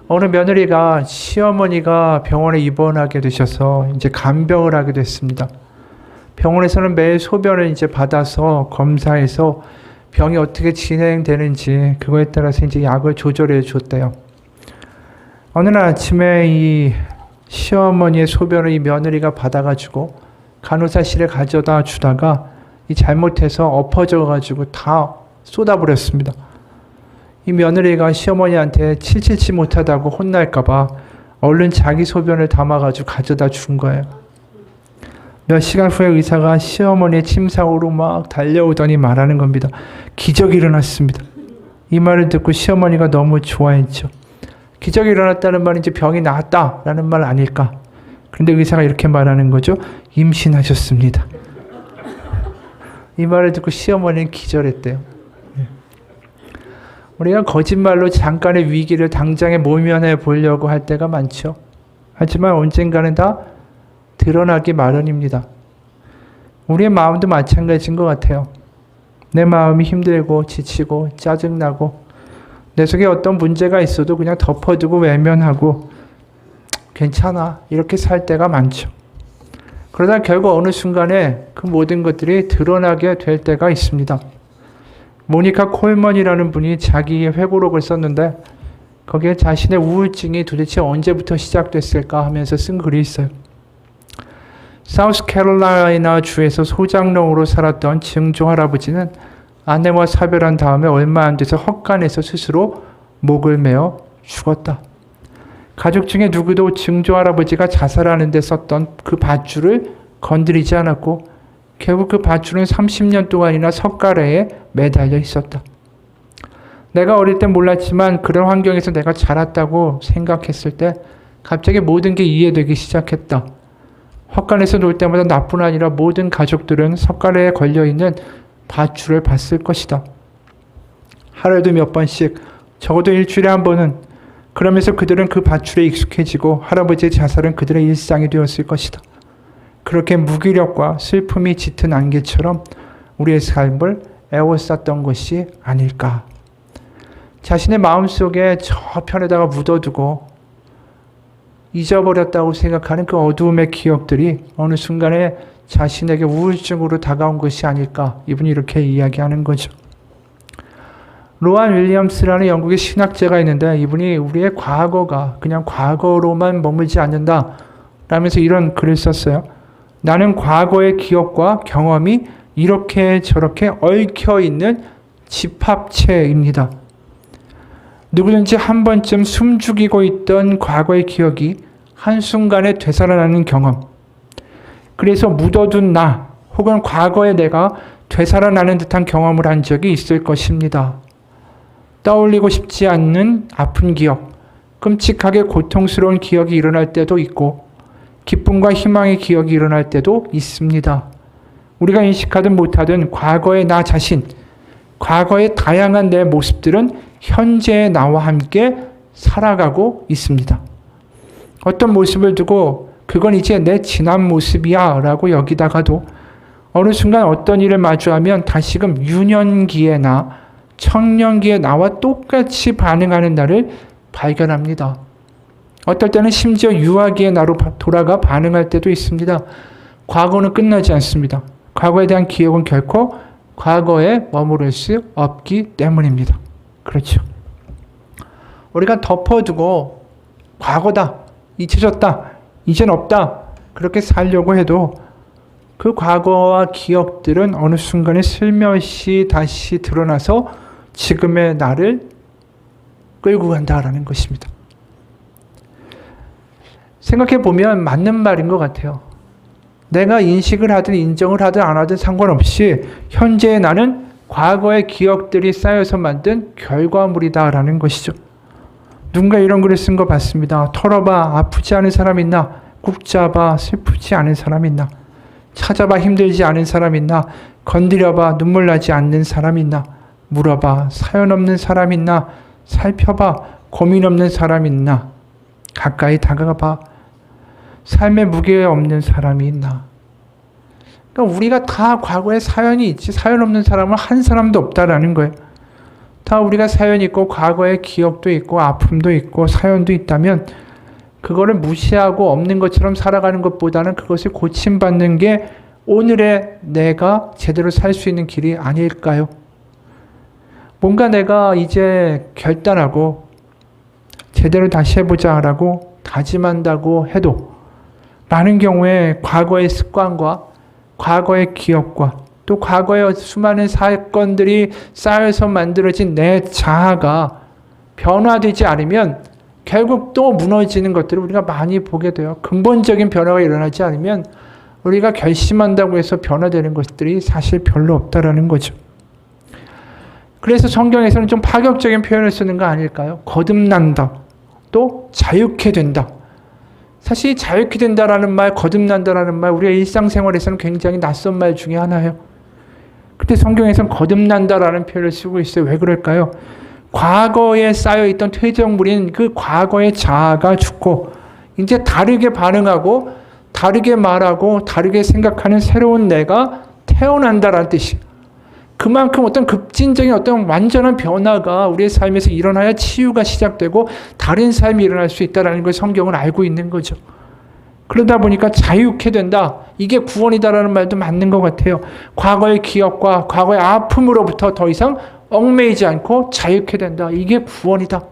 어느 며느리가 시어머니가 병원에 입원하게 되셔서 이제 간병을 하게 됐습니다. 병원에서는 매일 소변을 이제 받아서 검사해서 병이 어떻게 진행되는지 그거에 따라서 이제 약을 조절해 줬대요. 어느 날 아침에 이 시어머니의 소변을 이 며느리가 받아가지고 간호사실에 가져다 주다가 이 잘못해서 엎어져가지고 다 쏟아버렸습니다. 이 며느리가 시어머니한테 칠칠치 못하다고 혼날까봐 얼른 자기 소변을 담아가지고 가져다 준 거예요. 몇 시간 후에 의사가 시어머니의 침상으로 막 달려오더니 말하는 겁니다. 기적이 일어났습니다. 이 말을 듣고 시어머니가 너무 좋아했죠. 기적이 일어났다는 말은 이제 병이 나았다라는 말 아닐까. 그런데 의사가 이렇게 말하는 거죠. 임신하셨습니다. 이 말을 듣고 시어머니는 기절했대요. 우리가 거짓말로 잠깐의 위기를 당장에 모면해 보려고 할 때가 많죠. 하지만 언젠가는 다 드러나기 마련입니다. 우리의 마음도 마찬가지인 것 같아요. 내 마음이 힘들고 지치고 짜증나고 내 속에 어떤 문제가 있어도 그냥 덮어두고 외면하고 괜찮아 이렇게 살 때가 많죠. 그러다 결국 어느 순간에 그 모든 것들이 드러나게 될 때가 있습니다. 모니카 콜먼이라는 분이 자기의 회고록을 썼는데 거기에 자신의 우울증이 도대체 언제부터 시작됐을까 하면서 쓴 글이 있어요. 사우스캐롤라이나 주에서 소장농으로 살았던 증조 할아버지는 아내와 사별한 다음에 얼마 안 돼서 헛간에서 스스로 목을 메어 죽었다. 가족 중에 누구도 증조 할아버지가 자살하는 데 썼던 그 밧줄을 건드리지 않았고 결국 그 밧줄은 30년 동안이나 석가래에 매달려 있었다. 내가 어릴 땐 몰랐지만 그런 환경에서 내가 자랐다고 생각했을 때 갑자기 모든 게 이해되기 시작했다. 헛간에서 놀 때마다 나뿐 아니라 모든 가족들은 석가래에 걸려있는 밧줄을 봤을 것이다. 하루에도 몇 번씩 적어도 일주일에 한 번은 그러면서 그들은 그 밧줄에 익숙해지고 할아버지의 자살은 그들의 일상이 되었을 것이다. 그렇게 무기력과 슬픔이 짙은 안개처럼 우리의 삶을 에워쌌던 것이 아닐까. 자신의 마음속에 저편에다가 묻어두고 잊어버렸다고 생각하는 그 어두움의 기억들이 어느 순간에 자신에게 우울증으로 다가온 것이 아닐까. 이분이 이렇게 이야기하는 거죠. 로안 윌리엄스라는 영국의 신학자가 있는데 이분이 우리의 과거가 그냥 과거로만 머물지 않는다 라면서 이런 글을 썼어요. 나는 과거의 기억과 경험이 이렇게 저렇게 얽혀있는 집합체입니다. 누구든지 한 번쯤 숨죽이고 있던 과거의 기억이 한순간에 되살아나는 경험. 그래서 묻어둔 나 혹은 과거의 내가 되살아나는 듯한 경험을 한 적이 있을 것입니다. 떠올리고 싶지 않는 아픈 기억, 끔찍하게 고통스러운 기억이 일어날 때도 있고 기쁨과 희망의 기억이 일어날 때도 있습니다. 우리가 인식하든 못하든 과거의 나 자신, 과거의 다양한 내 모습들은 현재의 나와 함께 살아가고 있습니다. 어떤 모습을 두고 그건 이제 내 지난 모습이야 라고 여기다가도 어느 순간 어떤 일을 마주하면 다시금 유년기의 나, 청년기의 나와 똑같이 반응하는 나를 발견합니다. 어떨 때는 심지어 유아기의 나로 돌아가 반응할 때도 있습니다. 과거는 끝나지 않습니다. 과거에 대한 기억은 결코 과거에 머무를 수 없기 때문입니다. 그렇죠. 우리가 덮어두고 과거다, 잊혀졌다, 이젠 없다 그렇게 살려고 해도 그 과거와 기억들은 어느 순간에 슬며시 다시 드러나서 지금의 나를 끌고 간다라는 것입니다. 생각해보면 맞는 말인 것 같아요. 내가 인식을 하든 인정을 하든 안 하든 상관없이 현재의 나는 과거의 기억들이 쌓여서 만든 결과물이다라는 것이죠. 누군가 이런 글을 쓴 거 봤습니다. 털어봐 아프지 않은 사람 있나? 꾹 잡아 슬프지 않은 사람 있나? 찾아봐 힘들지 않은 사람 있나? 건드려봐 눈물 나지 않는 사람 있나? 물어봐 사연 없는 사람 있나? 살펴봐 고민 없는 사람 있나? 가까이 다가가봐 삶의 무게 없는 사람이 있나? 그러니까 우리가 다 과거에 사연이 있지 사연 없는 사람은 한 사람도 없다라는 거예요. 다 우리가 사연이 있고 과거의 기억도 있고 아픔도 있고 사연도 있다면 그거를 무시하고 없는 것처럼 살아가는 것보다는 그것을 고침받는 게 오늘의 내가 제대로 살 수 있는 길이 아닐까요? 뭔가 내가 이제 결단하고 제대로 다시 해보자라고 다짐한다고 해도 많은 경우에 과거의 습관과 과거의 기억과 또 과거의 수많은 사건들이 쌓여서 만들어진 내 자아가 변화되지 않으면 결국 또 무너지는 것들을 우리가 많이 보게 돼요. 근본적인 변화가 일어나지 않으면 우리가 결심한다고 해서 변화되는 것들이 사실 별로 없다라는 거죠. 그래서 성경에서는 좀 파격적인 표현을 쓰는 거 아닐까요? 거듭난다. 또 자유케 된다. 사실 자유케 된다라는 말, 거듭난다라는 말, 우리가 일상생활에서는 굉장히 낯선 말 중에 하나예요. 근데 성경에서는 거듭난다라는 표현을 쓰고 있어요. 왜 그럴까요? 과거에 쌓여있던 퇴적물인 그 과거의 자아가 죽고 이제 다르게 반응하고 다르게 말하고 다르게 생각하는 새로운 내가 태어난다라는 뜻이에요. 그만큼 어떤 급진적인 어떤 완전한 변화가 우리의 삶에서 일어나야 치유가 시작되고 다른 삶이 일어날 수 있다는 걸 성경은 알고 있는 거죠. 그러다 보니까 자유케 된다. 이게 구원이다라는 말도 맞는 것 같아요. 과거의 기억과 과거의 아픔으로부터 더 이상 얽매이지 않고 자유케 된다. 이게 구원이다.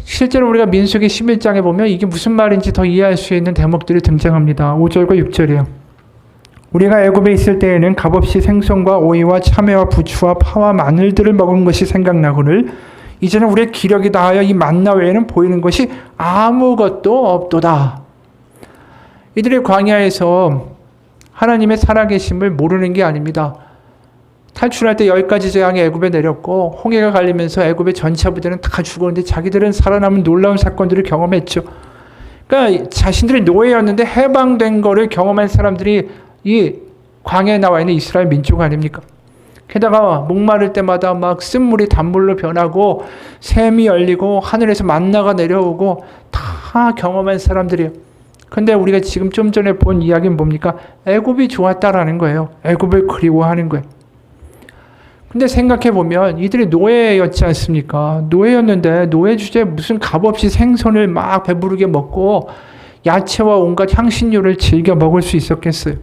실제로 우리가 민수기 11장에 보면 이게 무슨 말인지 더 이해할 수 있는 대목들이 등장합니다. 5절과 6절이에요. 우리가 애굽에 있을 때에는 값없이 생선과 오이와 참외와 부추와 파와 마늘들을 먹은 것이 생각나거늘 이제는 우리의 기력이 다하여 이 만나 외에는 보이는 것이 아무것도 없도다. 이들의 광야에서 하나님의 살아계심을 모르는 게 아닙니다. 탈출할 때 10가지 재앙이 애굽에 내렸고 홍해가 갈리면서 애굽의 전차 부대는 다 죽었는데 자기들은 살아남은 놀라운 사건들을 경험했죠. 그러니까 자신들이 노예였는데 해방된 거를 경험한 사람들이 이 광야에 나와 있는 이스라엘 민족 아닙니까? 게다가 목마를 때마다 막 쓴물이 단물로 변하고 샘이 열리고 하늘에서 만나가 내려오고 다 경험한 사람들이에요. 근데 우리가 지금 좀 전에 본 이야기는 뭡니까? 애굽이 좋았다라는 거예요. 애굽을 그리워하는 거예요. 근데 생각해보면 이들이 노예였지 않습니까? 노예였는데 노예 주제에 무슨 값없이 생선을 막 배부르게 먹고 야채와 온갖 향신료를 즐겨 먹을 수 있었겠어요?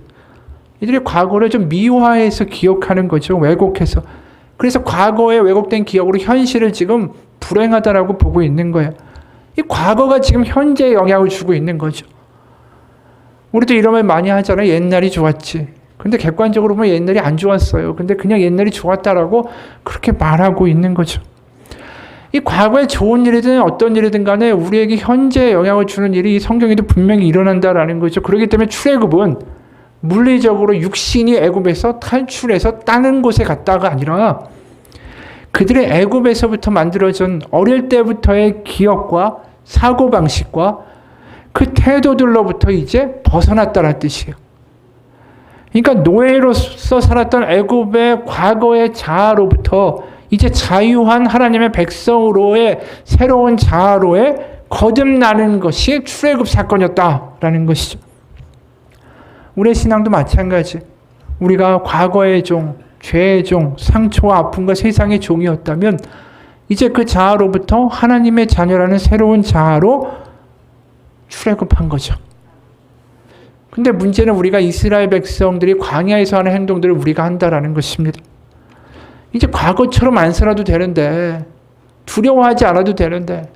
이들이 과거를 좀 미화해서 기억하는 거죠. 왜곡해서. 그래서 과거에 왜곡된 기억으로 현실을 지금 불행하다라고 보고 있는 거예요. 이 과거가 지금 현재에 영향을 주고 있는 거죠. 우리도 이런 말 많이 하잖아요. 옛날이 좋았지. 근데 객관적으로 보면 옛날이 안 좋았어요. 근데 그냥 옛날이 좋았다라고 그렇게 말하고 있는 거죠. 이 과거에 좋은 일이든 어떤 일이든 간에 우리에게 현재에 영향을 주는 일이 성경에도 분명히 일어난다라는 거죠. 그렇기 때문에 출애굽은 물리적으로 육신이 애굽에서 탈출해서 다른 곳에 갔다가 아니라 그들의 애굽에서부터 만들어진 어릴 때부터의 기억과 사고방식과 그 태도들로부터 이제 벗어났다는 뜻이에요. 그러니까 노예로서 살았던 애굽의 과거의 자아로부터 이제 자유한 하나님의 백성으로의 새로운 자아로의 거듭나는 것이 출애굽 사건이었다라는 것이죠. 우리의 신앙도 마찬가지. 우리가 과거의 종, 죄의 종, 상처와 아픔과 세상의 종이었다면 이제 그 자아로부터 하나님의 자녀라는 새로운 자아로 출애굽한 거죠. 근데 문제는 우리가 이스라엘 백성들이 광야에서 하는 행동들을 우리가 한다라는 것입니다. 이제 과거처럼 안 살아도 되는데, 두려워하지 않아도 되는데,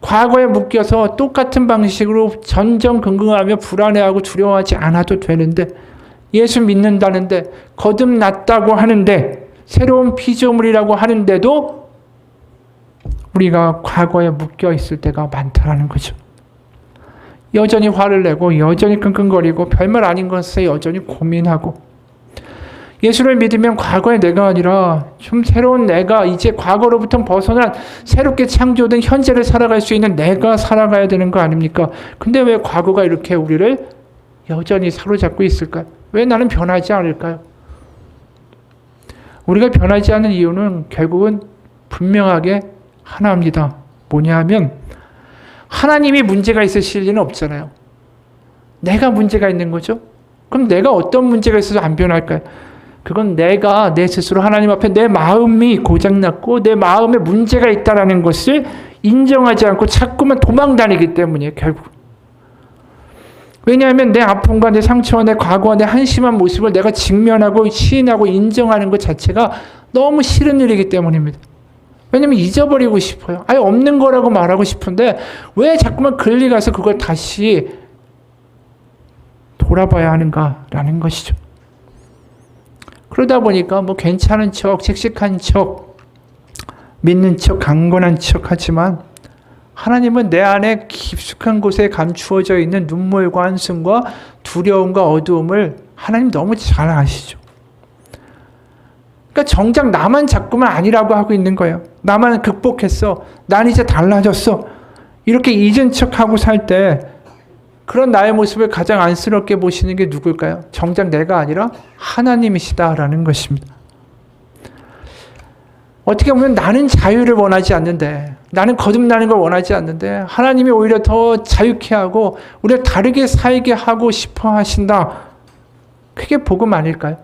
과거에 묶여서 똑같은 방식으로 전전긍긍하며 불안해하고 두려워하지 않아도 되는데, 예수 믿는다는데, 거듭났다고 하는데, 새로운 피조물이라고 하는데도 우리가 과거에 묶여 있을 때가 많다라는 거죠. 여전히 화를 내고 여전히 끙끙거리고 별말 아닌 것에 여전히 고민하고 예수를 믿으면 과거의 내가 아니라 좀 새로운 내가 이제 과거로부터 벗어난 새롭게 창조된 현재를 살아갈 수 있는 내가 살아가야 되는 거 아닙니까? 근데 왜 과거가 이렇게 우리를 여전히 사로잡고 있을까요? 왜 나는 변하지 않을까요? 우리가 변하지 않는 이유는 결국은 분명하게 하나입니다. 뭐냐 하면 하나님이 문제가 있으실 리는 없잖아요. 내가 문제가 있는 거죠. 그럼 내가 어떤 문제가 있어서 안 변할까요? 그건 내가 내 스스로 하나님 앞에 내 마음이 고장났고 내 마음에 문제가 있다는 것을 인정하지 않고 자꾸만 도망다니기 때문이에요. 결국. 왜냐하면 내 아픔과 내 상처와 내 과거와 내 한심한 모습을 내가 직면하고 시인하고 인정하는 것 자체가 너무 싫은 일이기 때문입니다. 왜냐하면 잊어버리고 싶어요. 아예 없는 거라고 말하고 싶은데 왜 자꾸만 끌려가서 그걸 다시 돌아봐야 하는가라는 것이죠. 그러다 보니까 뭐 괜찮은 척, 씩씩한 척, 믿는 척, 강건한 척 하지만 하나님은 내 안에 깊숙한 곳에 감추어져 있는 눈물과 한숨과 두려움과 어두움을 하나님 너무 잘 아시죠. 그러니까 정작 나만 자꾸만 아니라고 하고 있는 거예요. 나만 극복했어. 난 이제 달라졌어. 이렇게 잊은 척하고 살 때 그런 나의 모습을 가장 안쓰럽게 보시는 게 누굴까요? 정작 내가 아니라 하나님이시다라는 것입니다. 어떻게 보면 나는 자유를 원하지 않는데, 나는 거듭나는 걸 원하지 않는데 하나님이 오히려 더 자유케 하고 우리를 다르게 살게 하고 싶어 하신다. 그게 복음 아닐까요?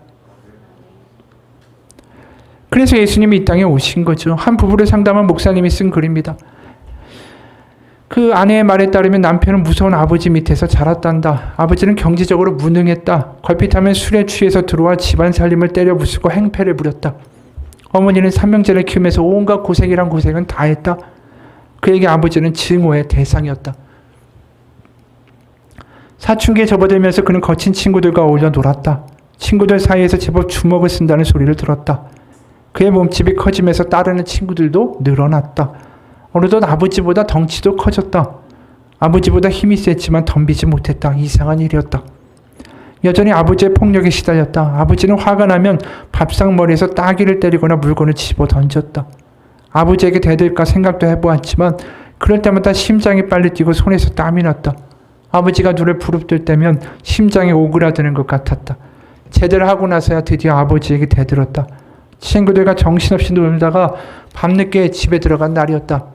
그래서 예수님이 이 땅에 오신 거죠. 한 부부를 상담한 목사님이 쓴 글입니다. 그 아내의 말에 따르면 남편은 무서운 아버지 밑에서 자랐단다. 아버지는 경제적으로 무능했다. 걸핏하면 술에 취해서 들어와 집안 살림을 때려 부수고 행패를 부렸다. 어머니는 삼형제를 키우면서 온갖 고생이란 고생은 다 했다. 그에게 아버지는 증오의 대상이었다. 사춘기에 접어들면서 그는 거친 친구들과 어울려 놀았다. 친구들 사이에서 제법 주먹을 쓴다는 소리를 들었다. 그의 몸집이 커지면서 따르는 친구들도 늘어났다. 어느덧 아버지보다 덩치도 커졌다. 아버지보다 힘이 셌지만 덤비지 못했다. 이상한 일이었다. 여전히 아버지의 폭력에 시달렸다. 아버지는 화가 나면 밥상머리에서 따귀를 때리거나 물건을 집어 던졌다. 아버지에게 대들까 생각도 해보았지만 그럴 때마다 심장이 빨리 뛰고 손에서 땀이 났다. 아버지가 눈을 부릅뜰 때면 심장이 오그라드는 것 같았다. 제대로 하고 나서야 드디어 아버지에게 대들었다. 친구들과 정신없이 놀다가 밤늦게 집에 들어간 날이었다.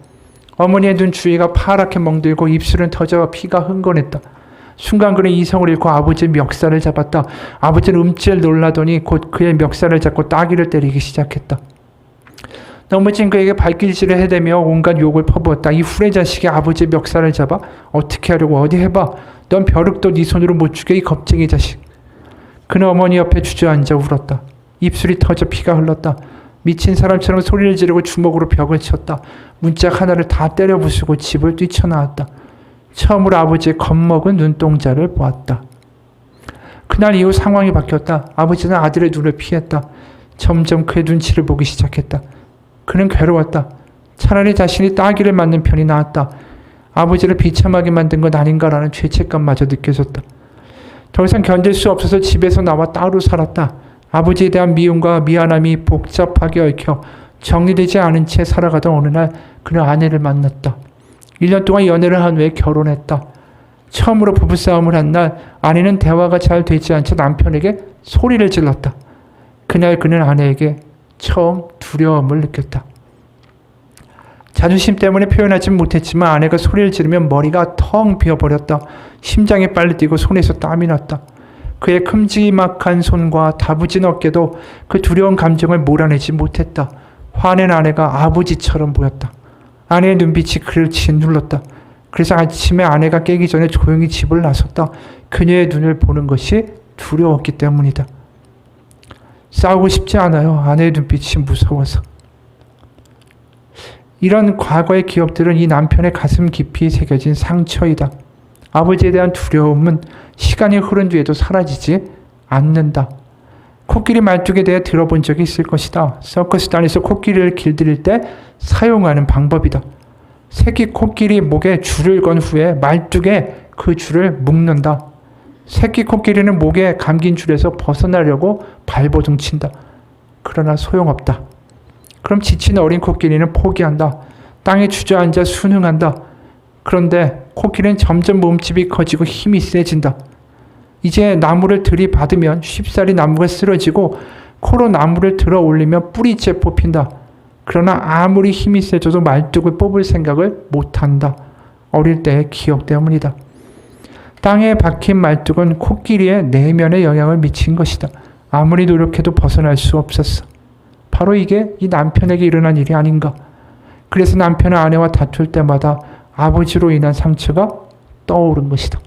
어머니의 눈 주위가 파랗게 멍들고 입술은 터져 피가 흥건했다. 순간 그는 이성을 잃고 아버지의 멱살을 잡았다. 아버지는 움찔 놀라더니 곧 그의 멱살을 잡고 따귀를 때리기 시작했다. 넘어진 그에게 발길질을 해대며 온갖 욕을 퍼부었다. 이 후레 자식이 아버지의 멱살을 잡아? 어떻게 하려고 어디 해봐. 넌 벼룩도 네 손으로 못 죽여 이 겁쟁이 자식. 그는 어머니 옆에 주저앉아 울었다. 입술이 터져 피가 흘렀다. 미친 사람처럼 소리를 지르고 주먹으로 벽을 쳤다. 문짝 하나를 다 때려 부수고 집을 뛰쳐나왔다. 처음으로 아버지의 겁먹은 눈동자를 보았다. 그날 이후 상황이 바뀌었다. 아버지는 아들의 눈을 피했다. 점점 그의 눈치를 보기 시작했다. 그는 괴로웠다. 차라리 자신이 따귀를 맞는 편이 나았다. 아버지를 비참하게 만든 건 아닌가라는 죄책감마저 느껴졌다. 더 이상 견딜 수 없어서 집에서 나와 따로 살았다. 아버지에 대한 미움과 미안함이 복잡하게 얽혀 정리되지 않은 채 살아가던 어느 날 그는 아내를 만났다. 1년 동안 연애를 한 후에 결혼했다. 처음으로 부부싸움을 한 날 아내는 대화가 잘 되지 않자 남편에게 소리를 질렀다. 그날 그는 아내에게 처음 두려움을 느꼈다. 자존심 때문에 표현하지 못했지만 아내가 소리를 지르면 머리가 텅 비어버렸다. 심장이 빨리 뛰고 손에서 땀이 났다. 그의 큼지막한 손과 다부진 어깨도 그 두려운 감정을 몰아내지 못했다. 화낸 아내가 아버지처럼 보였다. 아내의 눈빛이 그를 짓눌렀다. 그래서 아침에 아내가 깨기 전에 조용히 집을 나섰다. 그녀의 눈을 보는 것이 두려웠기 때문이다. 싸우고 싶지 않아요. 아내의 눈빛이 무서워서. 이런 과거의 기억들은 이 남편의 가슴 깊이 새겨진 상처이다. 아버지에 대한 두려움은 시간이 흐른 뒤에도 사라지지 않는다. 코끼리 말뚝에 대해 들어본 적이 있을 것이다. 서커스단에서 코끼리를 길들일 때 사용하는 방법이다. 새끼 코끼리 목에 줄을 건 후에 말뚝에 그 줄을 묶는다. 새끼 코끼리는 목에 감긴 줄에서 벗어나려고 발버둥친다. 그러나 소용없다. 그럼 지친 어린 코끼리는 포기한다. 땅에 주저앉아 순응한다. 그런데 코끼리는 점점 몸집이 커지고 힘이 세진다. 이제 나무를 들이받으면 쉽사리 나무가 쓰러지고 코로 나무를 들어 올리면 뿌리째 뽑힌다. 그러나 아무리 힘이 세져도 말뚝을 뽑을 생각을 못한다. 어릴 때의 기억 때문이다. 땅에 박힌 말뚝은 코끼리의 내면에 영향을 미친 것이다. 아무리 노력해도 벗어날 수 없었어. 바로 이게 이 남편에게 일어난 일이 아닌가. 그래서 남편은 아내와 다툴 때마다 아버지로 인한 상처가 떠오른 것이다.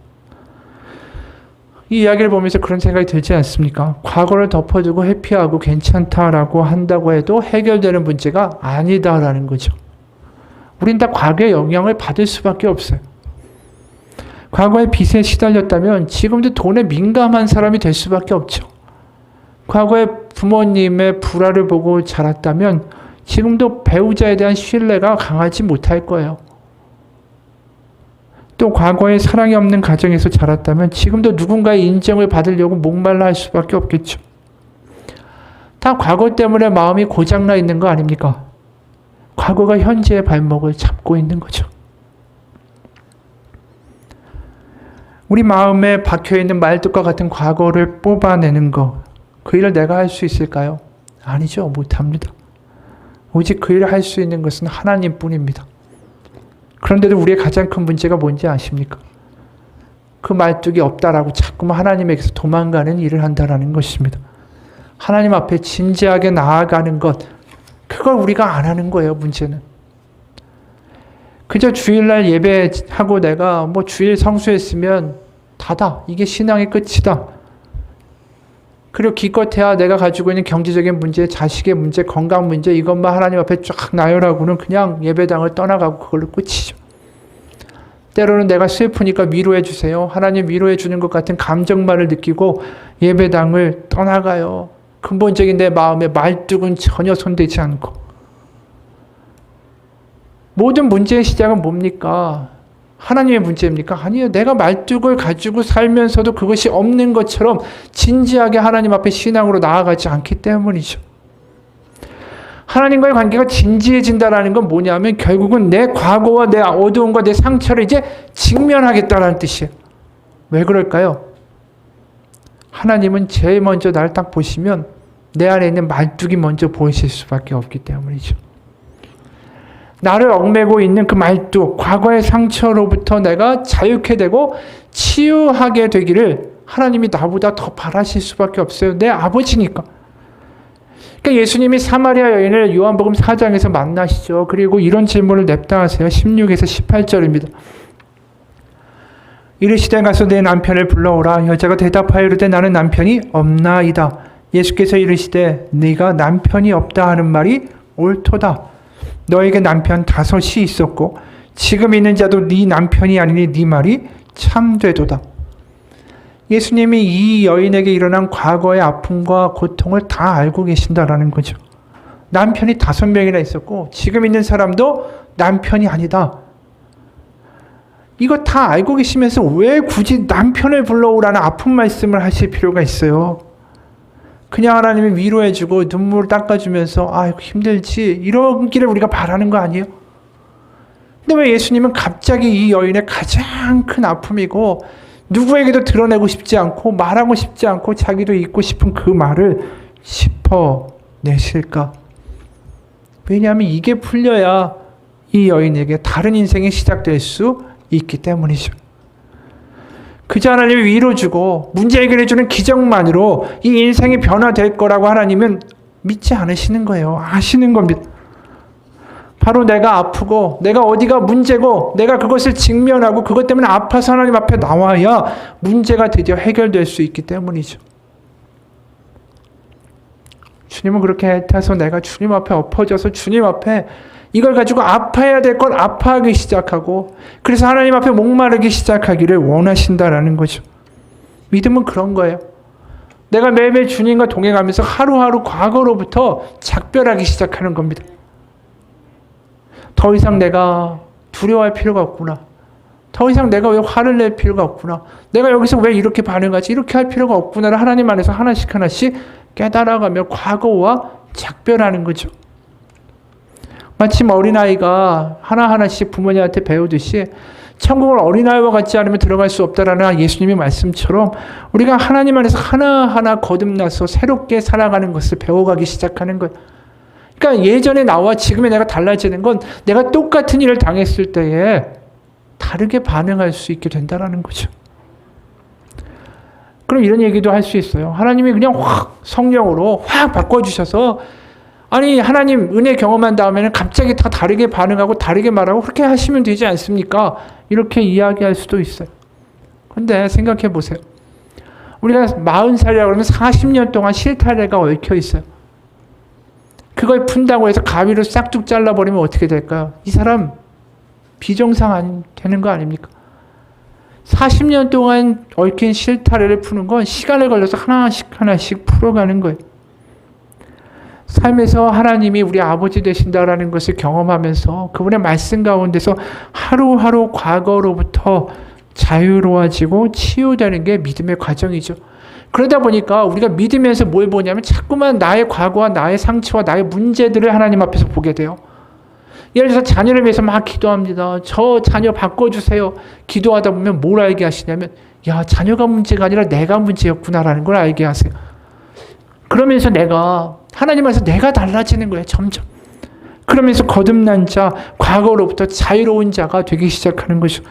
이 이야기를 보면서 그런 생각이 들지 않습니까? 과거를 덮어두고 회피하고 괜찮다라고 한다고 해도 해결되는 문제가 아니다라는 거죠. 우린 다 과거의 영향을 받을 수밖에 없어요. 과거의 빚에 시달렸다면 지금도 돈에 민감한 사람이 될 수밖에 없죠. 과거에 부모님의 불화를 보고 자랐다면 지금도 배우자에 대한 신뢰가 강하지 못할 거예요. 또 과거에 사랑이 없는 가정에서 자랐다면 지금도 누군가의 인정을 받으려고 목말라 할 수밖에 없겠죠. 다 과거 때문에 마음이 고장나 있는 거 아닙니까? 과거가 현재의 발목을 잡고 있는 거죠. 우리 마음에 박혀있는 말뚝과 같은 과거를 뽑아내는 거, 그 일을 내가 할 수 있을까요? 아니죠. 못합니다. 오직 그 일을 할 수 있는 것은 하나님뿐입니다. 그런데도 우리의 가장 큰 문제가 뭔지 아십니까? 그 말뚝이 없다라고 자꾸만 하나님에게서 도망가는 일을 한다라는 것입니다. 하나님 앞에 진지하게 나아가는 것, 그걸 우리가 안 하는 거예요, 문제는. 그저 주일날 예배하고 내가 주일 성수했으면 다다. 이게 신앙의 끝이다. 그리고 기껏해야 내가 가지고 있는 경제적인 문제, 자식의 문제, 건강 문제 이것만 하나님 앞에 쫙 나열하고는 그냥 예배당을 떠나가고 그걸로 끝이죠. 때로는 내가 슬프니까 위로해 주세요. 하나님 위로해 주는 것 같은 감정만을 느끼고 예배당을 떠나가요. 근본적인 내 마음의 말뚝은 전혀 손대지 않고. 모든 문제의 시작은 뭡니까? 하나님의 문제입니까? 아니에요. 내가 말뚝을 가지고 살면서도 그것이 없는 것처럼 진지하게 하나님 앞에 신앙으로 나아가지 않기 때문이죠. 하나님과의 관계가 진지해진다는 건 뭐냐면 결국은 내 과거와 내 어두움과 내 상처를 이제 직면하겠다는 뜻이에요. 왜 그럴까요? 하나님은 제일 먼저 나를 딱 보시면 내 안에 있는 말뚝이 먼저 보이실 수밖에 없기 때문이죠. 나를 얽매고 있는 그 말뚝, 과거의 상처로부터 내가 자유케 되고 치유하게 되기를 하나님이 나보다 더 바라실 수밖에 없어요. 내 아버지니까. 그러니까 예수님이 사마리아 여인을 요한복음 4장에서 만나시죠. 그리고 이런 질문을 냅다 하세요. 16에서 18절입니다. 이르시되 가서 내 남편을 불러오라. 여자가 대답하여 이르되 나는 남편이 없나이다. 예수께서 이르시되 네가 남편이 없다 하는 말이 옳도다. 너에게 남편 5이 있었고 지금 있는 자도 네 남편이 아니니 네 말이 참되도다. 예수님이 이 여인에게 일어난 과거의 아픔과 고통을 다 알고 계신다라는 거죠. 남편이 5명이나 있었고 지금 있는 사람도 남편이 아니다. 이거 다 알고 계시면서 왜 굳이 남편을 불러오라는 아픈 말씀을 하실 필요가 있어요? 그냥 하나님이 위로해주고 눈물을 닦아주면서 아이고 힘들지 이러기를 우리가 바라는 거 아니에요? 근데 왜 예수님은 갑자기 이 여인의 가장 큰 아픔이고 누구에게도 드러내고 싶지 않고 말하고 싶지 않고 자기도 잊고 싶은 그 말을 짚어내실까? 왜냐하면 이게 풀려야 이 여인에게 다른 인생이 시작될 수 있기 때문이죠. 그저 하나님이 위로 주고 문제 해결해 주는 기적만으로 이 인생이 변화될 거라고 하나님은 믿지 않으시는 거예요. 아시는 겁니다. 바로 내가 아프고 내가 어디가 문제고 내가 그것을 직면하고 그것 때문에 아파서 하나님 앞에 나와야 문제가 드디어 해결될 수 있기 때문이죠. 주님은 그렇게 애타서 내가 주님 앞에 엎어져서 주님 앞에 이걸 가지고 아파야 될 건 아파하기 시작하고 그래서 하나님 앞에 목마르기 시작하기를 원하신다라는 거죠. 믿음은 그런 거예요. 내가 매일매일 주님과 동행하면서 하루하루 과거로부터 작별하기 시작하는 겁니다. 더 이상 내가 두려워할 필요가 없구나. 더 이상 내가 왜 화를 낼 필요가 없구나. 내가 여기서 왜 이렇게 반응하지? 이렇게 할 필요가 없구나를 하나님 안에서 하나씩 하나씩 깨달아가며 과거와 작별하는 거죠. 마침 어린아이가 하나하나씩 부모님한테 배우듯이 천국을 어린아이와 같지 않으면 들어갈 수 없다라는 예수님의 말씀처럼 우리가 하나님 안에서 하나하나 거듭나서 새롭게 살아가는 것을 배워가기 시작하는 거예요. 그러니까 예전에 나와 지금의 내가 달라지는 건 내가 똑같은 일을 당했을 때에 다르게 반응할 수 있게 된다는 거죠. 그럼 이런 얘기도 할 수 있어요. 하나님이 그냥 확 성령으로 확 바꿔주셔서 아니 하나님 은혜 경험한 다음에는 갑자기 다 다르게 반응하고 다르게 말하고 그렇게 하시면 되지 않습니까? 이렇게 이야기할 수도 있어요. 근데 생각해 보세요. 우리가 40살이라고 그러면 40년 동안 실타래가 얽혀 있어요. 그걸 푼다고 해서 가위로 싹둑 잘라버리면 어떻게 될까요? 이 사람 비정상 되는 거 아닙니까? 40년 동안 얽힌 실타래를 푸는 건 시간을 걸려서 하나씩 풀어가는 거예요. 삶에서 하나님이 우리 아버지 되신다라는 것을 경험하면서 그분의 말씀 가운데서 하루하루 과거로부터 자유로워지고 치유되는 게 믿음의 과정이죠. 그러다 보니까 우리가 믿으면서 뭘 보냐면 자꾸만 나의 과거와 나의 상처와 나의 문제들을 하나님 앞에서 보게 돼요. 예를 들어서 자녀를 위해서 막 기도합니다. 저 자녀 바꿔주세요. 기도하다 보면 뭘 알게 하시냐면 야, 자녀가 문제가 아니라 내가 문제였구나라는 걸 알게 하세요. 그러면서 하나님 안에서 내가 달라지는 거예요. 점점. 그러면서 거듭난 자, 과거로부터 자유로운 자가 되기 시작하는 것이죠.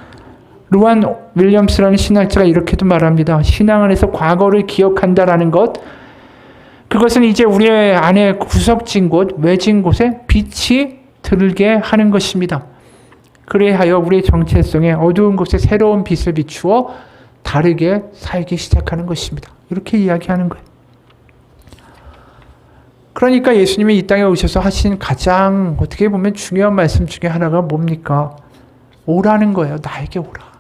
루안 윌리엄스라는 신학자가 이렇게도 말합니다. 신앙 안에서 과거를 기억한다라는 것, 그것은 이제 우리 안에 구석진 곳, 외진 곳에 빛이 들게 하는 것입니다. 그래하여 우리의 정체성에 어두운 곳에 새로운 빛을 비추어 다르게 살기 시작하는 것입니다. 이렇게 이야기하는 거예요. 그러니까 예수님이 이 땅에 오셔서 하신 가장 어떻게 보면 중요한 말씀 중에 하나가 뭡니까? 오라는 거예요. 나에게 오라.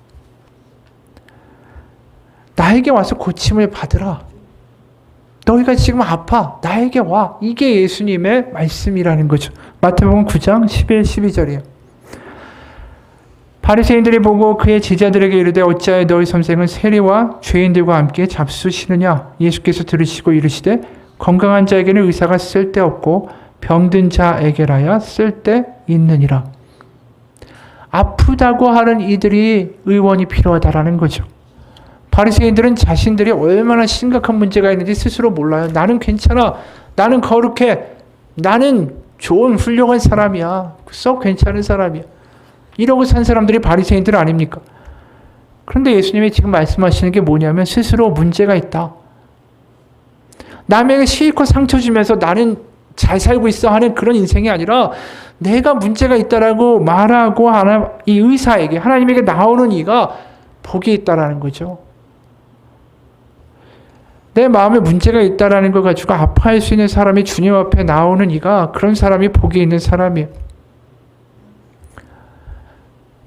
나에게 와서 고침을 받으라. 너희가 지금 아파. 나에게 와. 이게 예수님의 말씀이라는 거죠. 마태복음 9장 11, 12절이에요. 바리새인들이 보고 그의 제자들에게 이르되 어찌하여 너희 선생은 세리와 죄인들과 함께 잡수시느냐? 예수께서 들으시고 이르시되 건강한 자에게는 의사가 쓸데없고 병든 자에게라야 쓸데있느니라. 아프다고 하는 이들이 의원이 필요하다라는 거죠. 바리새인들은 자신들이 얼마나 심각한 문제가 있는지 스스로 몰라요. 나는 괜찮아. 나는 거룩해. 나는 좋은 훌륭한 사람이야. 썩 괜찮은 사람이야. 이러고 산 사람들이 바리새인들 아닙니까? 그런데 예수님이 지금 말씀하시는 게 뭐냐면 스스로 문제가 있다. 남에게 실컷 상처 주면서 나는 잘 살고 있어 하는 그런 인생이 아니라 내가 문제가 있다라고 말하고 하는 이 의사에게 하나님에게 나오는 이가 복이 있다라는 거죠. 내 마음에 문제가 있다라는 걸 가지고 아파할 수 있는 사람이 주님 앞에 나오는 이가 그런 사람이 복이 있는 사람이에요.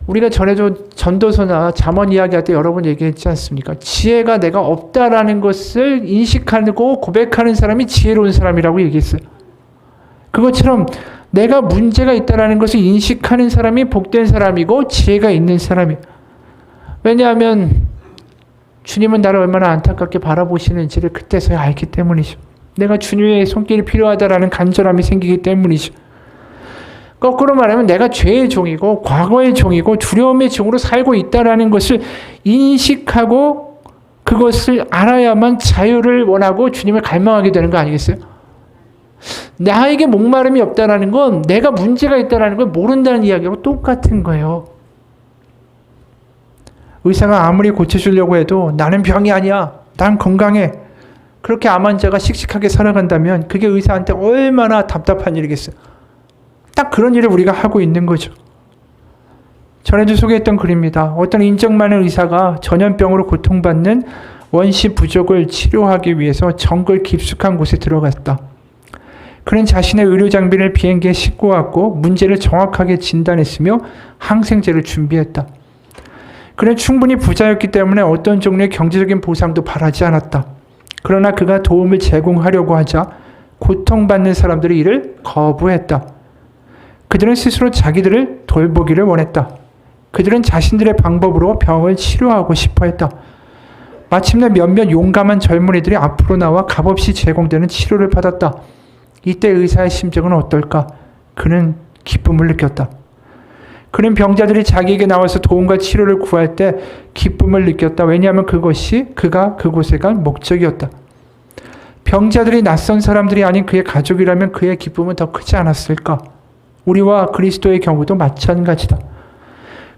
우리가 전에도 전도서나 잠언 이야기할 때 여러 번 얘기했지 않습니까? 지혜가 내가 없다라는 것을 인식하고 고백하는 사람이 지혜로운 사람이라고 얘기했어요. 그것처럼 내가 문제가 있다라는 것을 인식하는 사람이 복된 사람이고 지혜가 있는 사람이에요. 왜냐하면 주님은 나를 얼마나 안타깝게 바라보시는지를 그때서야 알기 때문이죠. 내가 주님의 손길이 필요하다라는 간절함이 생기기 알이죠. 거꾸로 말하면 내가 죄의 종이고 과거의 종이고 두려움의 종으로 살고 있다라는 것을 인식하고 그것을 알아야만 자유를 원하고 주님을 갈망하게 되는 거 아니겠어요? 나에게 목마름이 없다라는 건 내가 문제가 있다라는 걸 모른다는 이야기하고 똑같은 거예요. 의사가 아무리 고쳐주려고 해도 나는 병이 아니야. 난 건강해. 그렇게 암 환자가 씩씩하게 살아간다면 그게 의사한테 얼마나 답답한 일이겠어요. 딱 그런 일을 우리가 하고 있는 거죠. 전에도 소개했던 글입니다. 어떤 인정 많은 의사가 전염병으로 고통받는 원시 부족을 치료하기 위해서 정글 깊숙한 곳에 들어갔다. 그는 자신의 의료 장비를 비행기에 싣고 왔고 문제를 정확하게 진단했으며 항생제를 준비했다. 그는 충분히 부자였기 때문에 어떤 종류의 경제적인 보상도 바라지 않았다. 그러나 그가 도움을 제공하려고 하자 고통받는 사람들이 이를 거부했다. 그들은 스스로 자기들을 돌보기를 원했다. 그들은 자신들의 방법으로 병을 치료하고 싶어 했다. 마침내 몇몇 용감한 젊은이들이 앞으로 나와 값없이 제공되는 치료를 받았다. 이때 의사의 심정은 어떨까? 그는 기쁨을 느꼈다. 그는 병자들이 자기에게 나와서 도움과 치료를 구할 때 기쁨을 느꼈다. 왜냐하면 그것이 그가 그곳에 간 목적이었다. 병자들이 낯선 사람들이 아닌 그의 가족이라면 그의 기쁨은 더 크지 않았을까? 우리와 그리스도의 경우도 마찬가지다.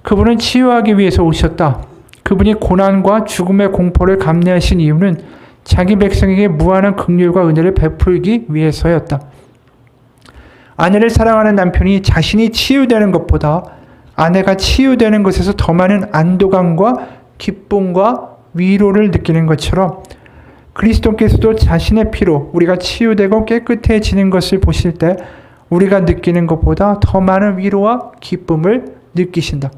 그분은 치유하기 위해서 오셨다. 그분이 고난과 죽음의 공포를 감내하신 이유는 자기 백성에게 무한한 긍휼과 은혜를 베풀기 위해서였다. 아내를 사랑하는 남편이 자신이 치유되는 것보다 아내가 치유되는 것에서 더 많은 안도감과 기쁨과 위로를 느끼는 것처럼 그리스도께서도 자신의 피로 우리가 치유되고 깨끗해지는 것을 보실 때 우리가 느끼는 것보다 더 많은 위로와 기쁨을 느끼신다.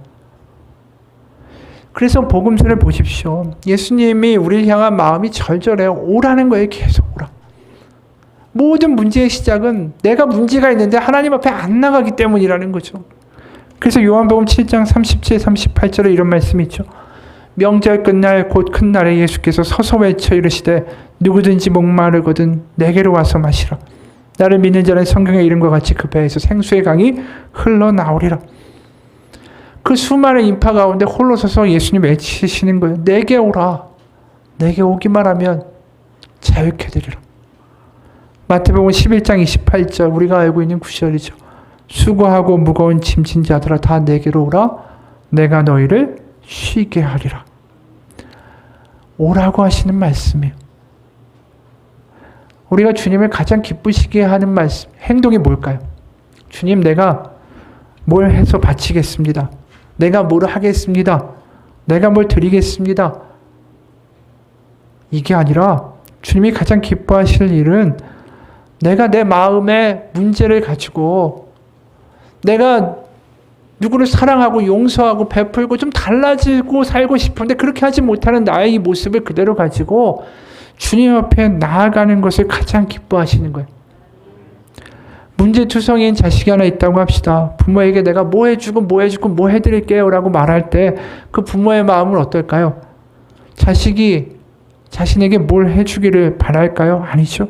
그래서 복음서를 보십시오. 예수님이 우리를 향한 마음이 절절해요. 오라는 거예요. 계속 오라. 모든 문제의 시작은 내가 문제가 있는데 하나님 앞에 안 나가기 때문이라는 거죠. 그래서 요한복음 7장 37, 38절에 이런 말씀이 있죠. 명절 끝날 곧 큰 날에 예수께서 서서 외쳐 이르시되 누구든지 목마르거든 내게로 와서 마시라. 나를 믿는 자는 성경에 이름과 같이 그 배에서 생수의 강이 흘러나오리라. 그 수많은 인파 가운데 홀로 서서 예수님 외치시는 거예요. 내게 오라. 내게 오기만 하면 자유케 되리라. 마태복음 11장 28절 우리가 알고 있는 구절이죠. 수고하고 무거운 짐진 자들아 다 내게로 오라. 내가 너희를 쉬게 하리라. 오라고 하시는 말씀이에요. 우리가 주님을 가장 기쁘시게 하는 말씀, 행동이 뭘까요? 주님, 내가 뭘 해서 바치겠습니다. 내가 뭘 하겠습니다. 내가 뭘 드리겠습니다. 이게 아니라 주님이 가장 기뻐하실 일은 내가 내 마음의 문제를 가지고 내가 누구를 사랑하고 용서하고 베풀고 좀 달라지고 살고 싶은데 그렇게 하지 못하는 나의 이 모습을 그대로 가지고 주님 앞에 나아가는 것을 가장 기뻐하시는 거예요. 문제투성이인 자식이 하나 있다고 합시다. 부모에게 내가 뭐 해주고 뭐 해드릴게요 라고 말할 때 그 부모의 마음은 어떨까요? 자식이 자신에게 뭘 해주기를 바랄까요? 아니죠.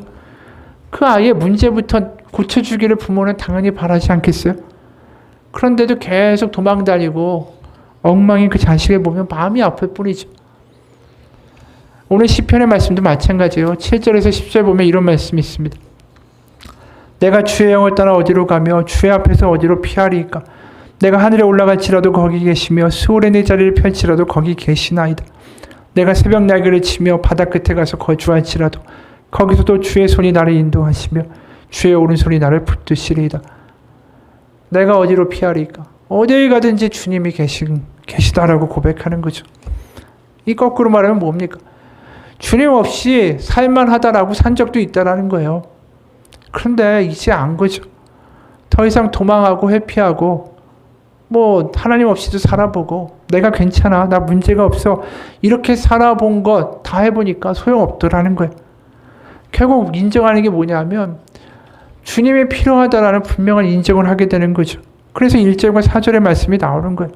그 아이의 문제부터 고쳐주기를 부모는 당연히 바라지 않겠어요? 그런데도 계속 도망다니고 엉망인 그 자식을 보면 마음이 아플 뿐이죠. 오늘 시편의 말씀도 마찬가지예요. 7절에서 10절 보면 이런 말씀이 있습니다. 내가 주의 영을 따라 어디로 가며 주의 앞에서 어디로 피하리이까. 내가 하늘에 올라갈지라도 거기 계시며 수월의 내 자리를 펼치라도 거기 계시나이다. 내가 새벽 날개를 치며 바다 끝에 가서 거주할지라도 거기서도 주의 손이 나를 인도하시며 주의 오른손이 나를 붙드시리이다. 내가 어디로 피하리이까. 어디에 가든지 주님이 계시다라고 고백하는 거죠. 이 거꾸로 말하면 뭡니까? 주님 없이 살만하다라고 산 적도 있다라는 거예요. 그런데 이제 안 거죠. 더 이상 도망하고 회피하고 뭐 하나님 없이도 살아보고 내가 괜찮아, 나 문제가 없어 이렇게 살아본 것 다 해보니까 소용없더라는 거예요. 결국 인정하는 게 뭐냐면 주님이 필요하다라는 분명한 인정을 하게 되는 거죠. 그래서 1절과 4절의 말씀이 나오는 거예요.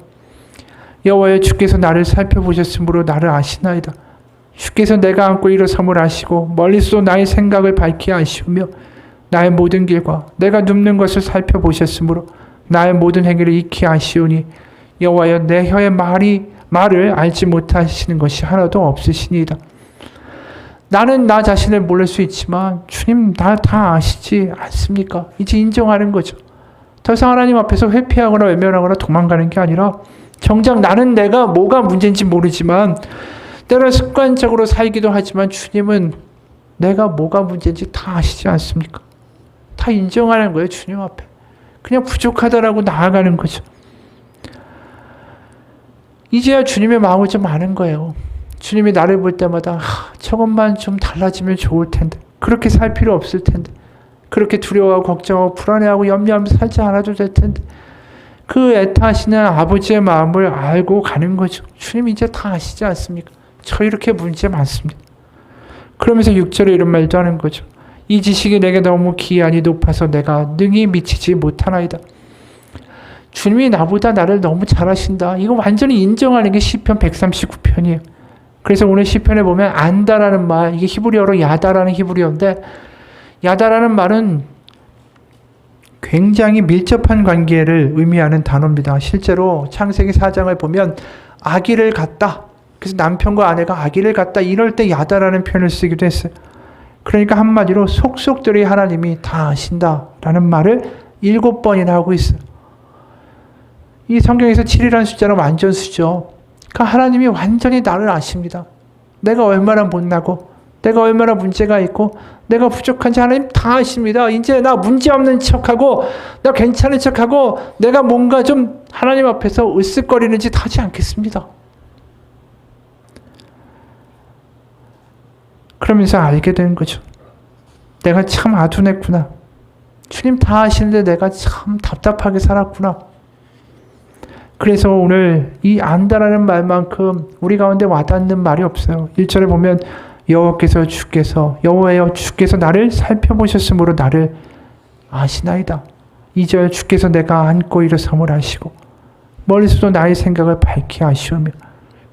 여호와여 주께서 나를 살펴보셨으므로 나를 아시나이다. 주께서 내가 안고 일어섬을 아시고 멀리서도 나의 생각을 밝히 아시우며 나의 모든 길과 내가 눕는 것을 살펴보셨으므로 나의 모든 행위를 익히 아시오니 여호와여 내 혀의 말을 알지 못하시는 것이 하나도 없으시니이다. 나는 나 자신을 모를 수 있지만 주님 나 다 아시지 않습니까? 이제 인정하는 거죠. 더 이상 하나님 앞에서 회피하거나 외면하거나 도망가는 게 아니라 정작 나는 내가 뭐가 문제인지 모르지만 때로 습관적으로 살기도 하지만 주님은 내가 뭐가 문제인지 다 아시지 않습니까? 다 인정하는 거예요. 주님 앞에. 그냥 부족하다라고 나아가는 거죠. 이제야 주님의 마음을 좀 아는 거예요. 주님이 나를 볼 때마다 저것만 좀 달라지면 좋을 텐데 그렇게 살 필요 없을 텐데 그렇게 두려워하고 걱정하고 불안해하고 염려하면서 살지 않아도 될 텐데 그 애타하시는 아버지의 마음을 알고 가는 거죠. 주님 이제 다 아시지 않습니까? 저 이렇게 문제 많습니다. 그러면서 6절에 이런 말도 하는 거죠. 이 지식이 내게 너무 기한이 높아서 내가 능히 미치지 못하나이다. 주님이 나보다 나를 너무 잘 아신다. 이거 완전히 인정하는 게 시편 139편이에요. 그래서 오늘 시편에 보면 안다라는 말, 이게 히브리어로 야다라는 히브리어인데 야다라는 말은 굉장히 밀접한 관계를 의미하는 단어입니다. 실제로 창세기 4장을 보면 아기를 갖다. 그래서 남편과 아내가 아기를 갖다 이럴 때 야다라는 표현을 쓰기도 했어요. 그러니까 한마디로 속속들이 하나님이 다 아신다라는 말을 7번이나 하고 있어요. 이 성경에서 7이라는 숫자는 완전수죠. 그러니까 하나님이 완전히 나를 아십니다. 내가 얼마나 못나고 내가 얼마나 문제가 있고 내가 부족한지 하나님 다 아십니다. 이제 나 문제없는 척하고 나 괜찮은 척하고 내가 뭔가 좀 하나님 앞에서 으쓱거리는 짓 하지 않겠습니다. 그러면서 알게 된 거죠. 내가 참 아둔했구나. 주님 다 아시는데 내가 참 답답하게 살았구나. 그래서 오늘 이 안다라는 말만큼 우리 가운데 와닿는 말이 없어요. 1절에 보면 여호와여 주께서 나를 살펴보셨으므로 나를 아시나이다. 2절 주께서 내가 앉고 일어섬을 아시고 멀리서도 나의 생각을 밝히 아시오며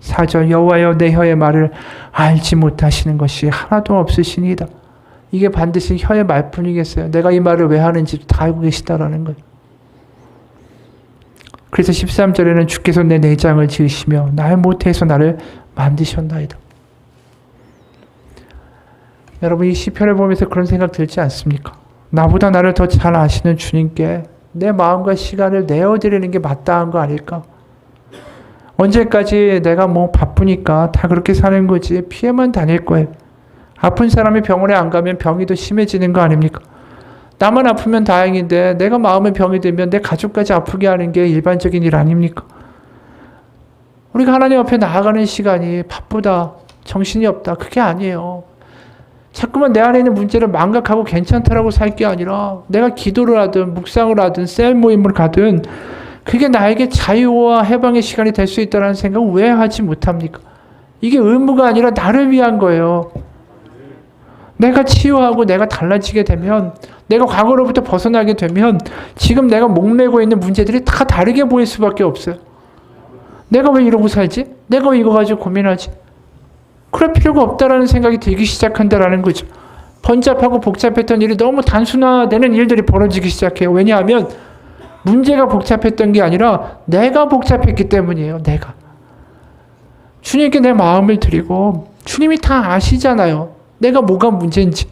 4절 여호와여 내 혀의 말을 알지 못하시는 것이 하나도 없으시니이다. 이게 반드시 혀의 말뿐이겠어요. 내가 이 말을 왜 하는지 다 알고 계시다라는 거예요. 그래서 13절에는 주께서 내 내장을 지으시며 나의 모태에서 나를 만드셨나이다. 여러분 이 시편을 보면서 그런 생각 들지 않습니까? 나보다 나를 더 잘 아시는 주님께 내 마음과 시간을 내어드리는 게 마땅한 거 아닐까? 언제까지 내가 뭐 바쁘니까 다 그렇게 사는 거지 피해만 다닐 거예요. 아픈 사람이 병원에 안 가면 병이 더 심해지는 거 아닙니까? 나만 아프면 다행인데 내가 마음에 병이 들면 내 가족까지 아프게 하는 게 일반적인 일 아닙니까? 우리가 하나님 앞에 나아가는 시간이 바쁘다, 정신이 없다, 그게 아니에요. 자꾸만 내 안에 있는 문제를 망각하고 괜찮다라고 살 게 아니라 내가 기도를 하든 묵상을 하든 셀 모임을 가든 그게 나에게 자유와 해방의 시간이 될 수 있다는 생각을 왜 하지 못합니까? 이게 의무가 아니라 나를 위한 거예요. 내가 치유하고 내가 달라지게 되면 내가 과거로부터 벗어나게 되면 지금 내가 목매고 있는 문제들이 다 다르게 보일 수밖에 없어요. 내가 왜 이러고 살지? 내가 왜 이거 가지고 고민하지? 그럴 필요가 없다라는 생각이 들기 시작한다라는 거죠. 번잡하고 복잡했던 일이 너무 단순화되는 일들이 벌어지기 시작해요. 왜냐하면 문제가 복잡했던 게 아니라 내가 복잡했기 때문이에요. 내가. 주님께 내 마음을 드리고 주님이 다 아시잖아요. 내가 뭐가 문제인지.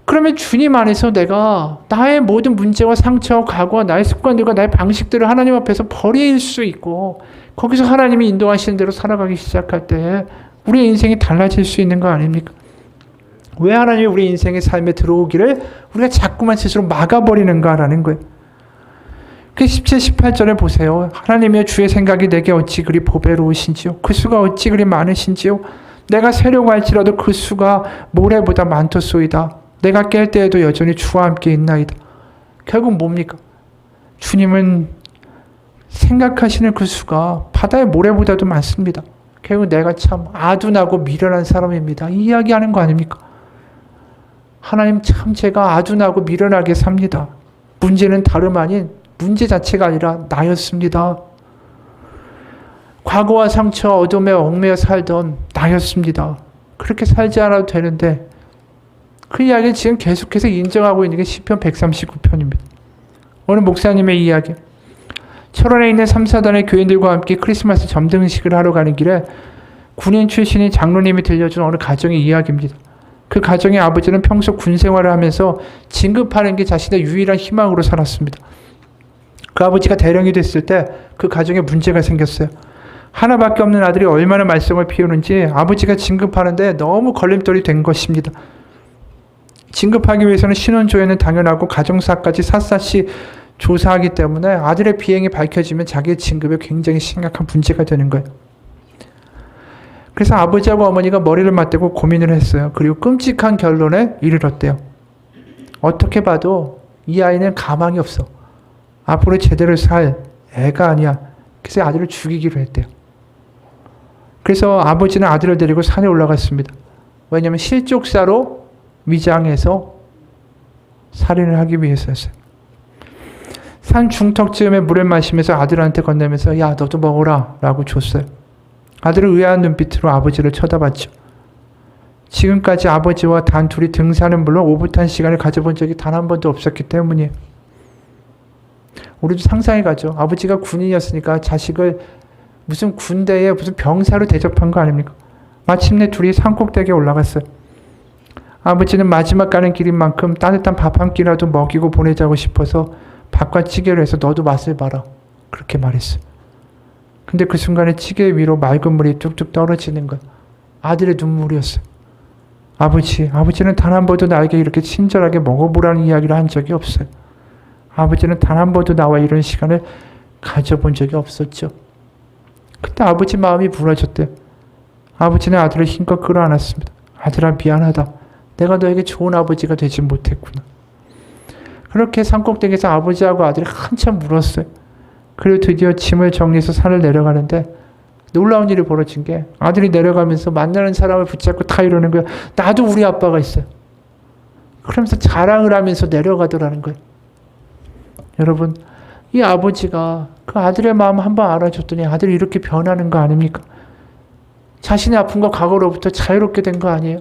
그러면 주님 안에서 내가 나의 모든 문제와 상처와 과거와 나의 습관들과 나의 방식들을 하나님 앞에서 버릴 수 있고 거기서 하나님이 인도하시는 대로 살아가기 시작할 때 우리의 인생이 달라질 수 있는 거 아닙니까? 왜 하나님이 우리 인생의 삶에 들어오기를 우리가 자꾸만 스스로 막아버리는가라는 거예요. 그 17, 18절에 보세요. 하나님의 주의 생각이 내게 어찌 그리 보배로우신지요. 그 수가 어찌 그리 많으신지요. 내가 세려고 할지라도 그 수가 모래보다 많도소이다. 내가 깰 때에도 여전히 주와 함께 있나이다. 결국 뭡니까? 주님은 생각하시는 그 수가 바다의 모래보다도 많습니다. 결국 내가 참 아둔하고 미련한 사람입니다. 이 이야기하는 거 아닙니까? 하나님 참 제가 아둔하고 미련하게 삽니다. 문제는 다름 아닌 문제 자체가 아니라 나였습니다. 과거와 상처, 어둠에 얽매여 살던 나였습니다. 그렇게 살지 않아도 되는데 그 이야기를 지금 계속해서 인정하고 있는 게 시편 139편입니다. 오늘 목사님의 이야기. 철원에 있는 3, 4단의 교인들과 함께 크리스마스 점등식을 하러 가는 길에 군인 출신인 장로님이 들려준 어느 가정의 이야기입니다. 그 가정의 아버지는 평소 군 생활을 하면서 진급하는 게 자신의 유일한 희망으로 살았습니다. 그 아버지가 대령이 됐을 때 그 가정에 문제가 생겼어요. 하나밖에 없는 아들이 얼마나 말썽을 피우는지 아버지가 진급하는데 너무 걸림돌이 된 것입니다. 진급하기 위해서는 신원조회는 당연하고 가정사까지 샅샅이 조사하기 때문에 아들의 비행이 밝혀지면 자기의 진급에 굉장히 심각한 문제가 되는 거예요. 그래서 아버지하고 어머니가 머리를 맞대고 고민을 했어요. 그리고 끔찍한 결론에 이르렀대요. 어떻게 봐도 이 아이는 가망이 없어. 앞으로 제대로 살 애가 아니야. 그래서 아들을 죽이기로 했대요. 그래서 아버지는 아들을 데리고 산에 올라갔습니다. 왜냐하면 실족사로 위장해서 살인을 하기 위해서였어요. 산 중턱쯤에 물을 마시면서 아들한테 건네면서 야 너도 먹어라 라고 줬어요. 아들은 의아한 눈빛으로 아버지를 쳐다봤죠. 지금까지 아버지와 단 둘이 등산은 물론 오붓한 시간을 가져본 적이 단 한 번도 없었기 때문이에요. 우리도 상상해 가죠. 아버지가 군인이었으니까 자식을 무슨 군대에 무슨 병사로 대접한 거 아닙니까? 마침내 둘이 산꼭대기에 올라갔어요. 아버지는 마지막 가는 길인 만큼 따뜻한 밥 한 끼라도 먹이고 보내자고 싶어서 밥과 찌개를 해서 너도 맛을 봐라. 그렇게 말했어요. 근데 그 순간에 찌개 위로 맑은 물이 뚝뚝 떨어지는 거예요. 아들의 눈물이었어요. 아버지는 단 한 번도 나에게 이렇게 친절하게 먹어보라는 이야기를 한 적이 없어요. 아버지는 단 한 번도 나와 이런 시간을 가져본 적이 없었죠. 그때 아버지 마음이 무너졌대요. 아버지는 아들을 힘껏 끌어안았습니다. 아들아, 미안하다. 내가 너에게 좋은 아버지가 되지 못했구나. 그렇게 산꼭대기에서 아버지하고 아들이 한참 울었어요. 그리고 드디어 짐을 정리해서 산을 내려가는데 놀라운 일이 벌어진 게 아들이 내려가면서 만나는 사람을 붙잡고 다 이러는 거예요. 나도 우리 아빠가 있어요. 그러면서 자랑을 하면서 내려가더라는 거예요. 여러분, 이 아버지가 그 아들의 마음 한번 알아줬더니 아들이 이렇게 변하는 거 아닙니까? 자신의 아픔과 과거로부터 자유롭게 된 거 아니에요?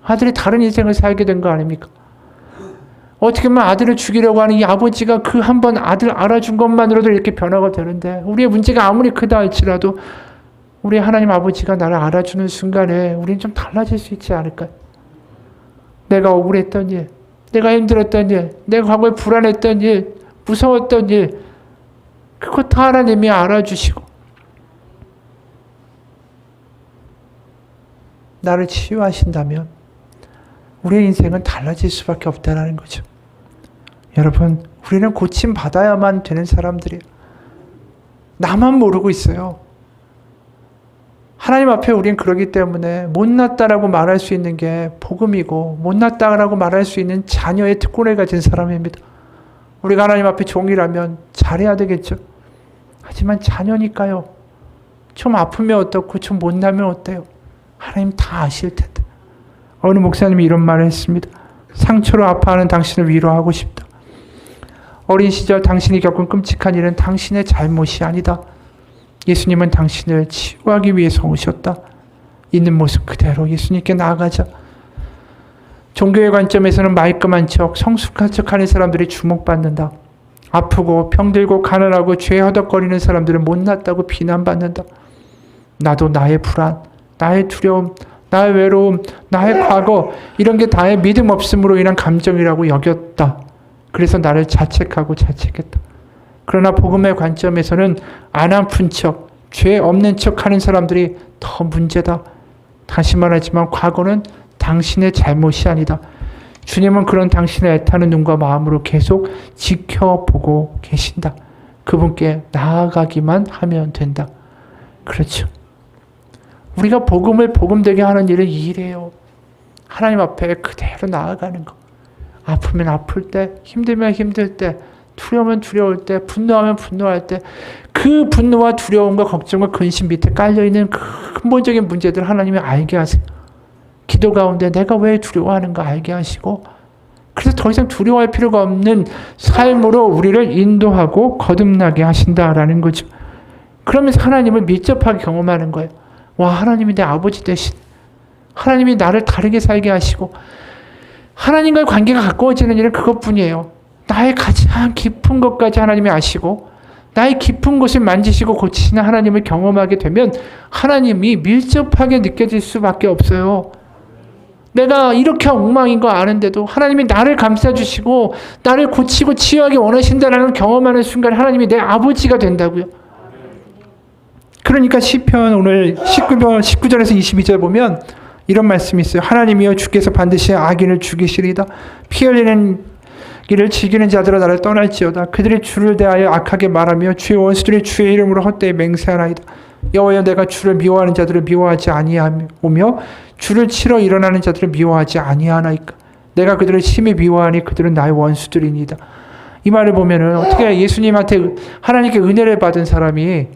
아들이 다른 인생을 살게 된 거 아닙니까? 어떻게 보면 아들을 죽이려고 하는 이 아버지가 그 한 번 아들 알아준 것만으로도 이렇게 변화가 되는데, 우리의 문제가 아무리 크다 할지라도 우리 하나님 아버지가 나를 알아주는 순간에 우리는 좀 달라질 수 있지 않을까요? 내가 억울했던 일, 내가 힘들었던 일, 내가 과거에 불안했던 일, 무서웠던 일, 그것 다 하나님이 알아주시고 나를 치유하신다면 우리의 인생은 달라질 수밖에 없다는 거죠. 여러분, 우리는 고침 받아야만 되는 사람들이에요. 나만 모르고 있어요. 하나님 앞에 우리는 그러기 때문에 못났다라고 말할 수 있는 게 복음이고, 못났다라고 말할 수 있는 자녀의 특권을 가진 사람입니다. 우리가 하나님 앞에 종이라면 잘해야 되겠죠. 하지만 자녀니까요. 좀 아프면 어떻고 좀 못나면 어때요? 하나님 다 아실 텐데. 어느 목사님이 이런 말을 했습니다. 상처로 아파하는 당신을 위로하고 싶다. 어린 시절 당신이 겪은 끔찍한 일은 당신의 잘못이 아니다. 예수님은 당신을 치유하기 위해서 오셨다. 있는 모습 그대로 예수님께 나아가자. 종교의 관점에서는 말끔한 척, 성숙한 척하는 사람들이 주목받는다. 아프고 병들고 가난하고 죄 허덕거리는 사람들은 못났다고 비난받는다. 나도 나의 불안, 나의 두려움, 나의 외로움, 나의 과거, 이런 게 나의 믿음 없음으로 인한 감정이라고 여겼다. 그래서 나를 자책하고 자책했다. 그러나 복음의 관점에서는 안 아픈 척, 죄 없는 척 하는 사람들이 더 문제다. 다시 말하지만 과거는 당신의 잘못이 아니다. 주님은 그런 당신의 애타는 눈과 마음으로 계속 지켜보고 계신다. 그분께 나아가기만 하면 된다. 그렇죠. 우리가 복음을 복음되게 하는 일은 이 일이에요. 하나님 앞에 그대로 나아가는 거. 아프면 아플 때, 힘들면 힘들 때, 두려우면 두려울 때, 분노하면 분노할 때, 그 분노와 두려움과 걱정과 근심 밑에 깔려있는 그 근본적인 문제들을 하나님이 알게 하세요. 기도 가운데 내가 왜 두려워하는가 알게 하시고, 그래서 더 이상 두려워할 필요가 없는 삶으로 우리를 인도하고 거듭나게 하신다라는 거죠. 그러면서 하나님을 밀접하게 경험하는 거예요. 와, 하나님이 내 아버지 되신, 하나님이 나를 다르게 살게 하시고, 하나님과의 관계가 가까워지는 일은 그것뿐이에요. 나의 가장 깊은 것까지 하나님이 아시고, 나의 깊은 곳을 만지시고 고치시는 하나님을 경험하게 되면 하나님이 밀접하게 느껴질 수밖에 없어요. 내가 이렇게 엉망인 거 아는데도 하나님이 나를 감싸주시고 나를 고치고 치유하기 원하신다는 경험하는 순간 하나님이 내 아버지가 된다고요. 그러니까 시편 오늘 19절에서 22절 보면 이런 말씀이 있어요. 하나님이여, 주께서 반드시 악인을 죽이시리이다. 피 흘리는 길을 즐기는 자들아 나를 떠날지어다. 그들이 주를 대하여 악하게 말하며 주의 원수들이 주의 이름으로 헛되이 맹세하나이다. 여호와여, 내가 주를 미워하는 자들을 미워하지 아니하며 주를 치러 일어나는 자들을 미워하지 아니하나이까. 내가 그들을 심히 미워하니 그들은 나의 원수들이니이다. 이 말을 보면은 어떻게 예수님한테 하나님께 은혜를 받은 사람이